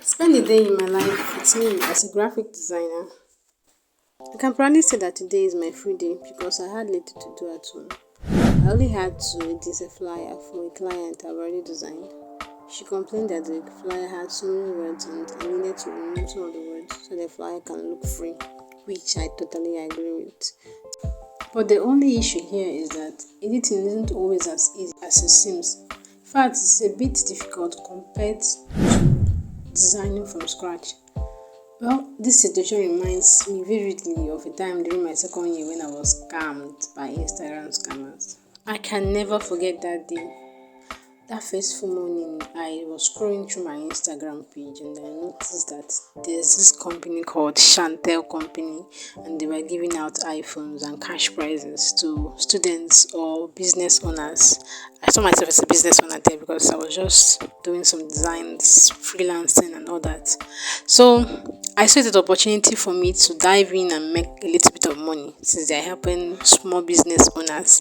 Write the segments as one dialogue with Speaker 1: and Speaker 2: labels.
Speaker 1: Spend a day in my life with me as a graphic designer. I can proudly say that today is my free day because I had little to do at home. I only had to edit a flyer for a client I've already designed. She complained that the flyer had so many words and I needed to remove some of the words so the flyer can look free, which I totally agree with. But the only issue here is that editing isn't always as easy as it seems. In fact, it's a bit difficult compared to designing from scratch. Well, this situation reminds me vividly of a time during my second year when I was scammed by Instagram scammers. I can never forget that day. That first full morning, I was scrolling through my Instagram page and I noticed that there's this company called Chantel Company, and they were giving out iPhones and cash prizes to students or business owners. I saw myself as a business owner there because I was just doing some designs, freelancing, and all that. So I saw it as an opportunity for me to dive in and make a little bit of money since they're helping small business owners.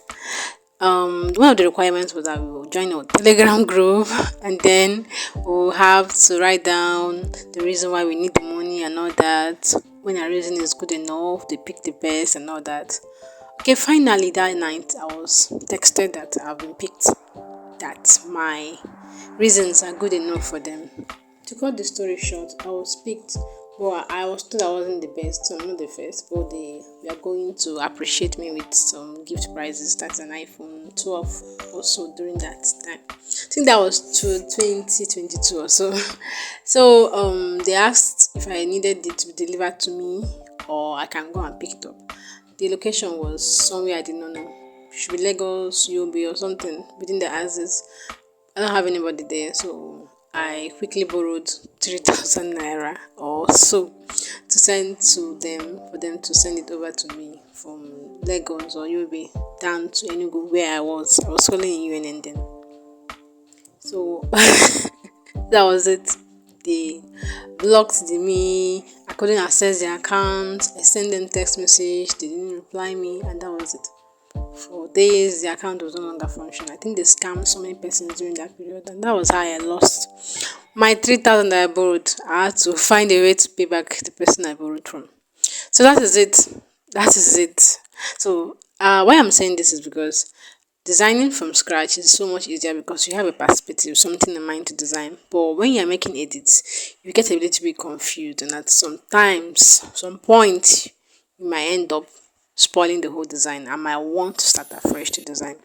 Speaker 1: One of the requirements was that we will join a telegram group and then we'll have to write down the reason why we need the money and all that. When our reason is good enough, they pick the best and all that. Okay, finally that night I was texted that I've been picked, that my reasons are good enough for them. To cut the story short, I was picked, but I was told I wasn't the best, so I'm not the first, but they were going to appreciate me with some gift prizes. That's an iPhone 12 also during that time. I think that was 2022 or so. So they asked if I needed it to be delivered to me or I can go and pick it up. The location was somewhere I did not know. Should be Lagos, UB or something within the axis. I don't have anybody there, so I quickly borrowed 3,000 naira or so to send to them for them to send it over to me from Lagos or UB down to Enugu where I was. I was calling in UNN then. So that was it. They blocked me. I couldn't access their account. I sent them text message. They didn't reply me, and that was it. For days, the account was no longer functioning. I think they scammed so many persons during that period, and that was how I lost my 3,000 that I borrowed. I had to find a way to pay back the person I borrowed from. So that is it. That is it. So why I'm saying this is because designing from scratch is so much easier because you have a perspective, something in mind to design. But when you're making edits, you get a little bit confused, and at some point, you might end up spoiling the whole design. I might want to start afresh to design.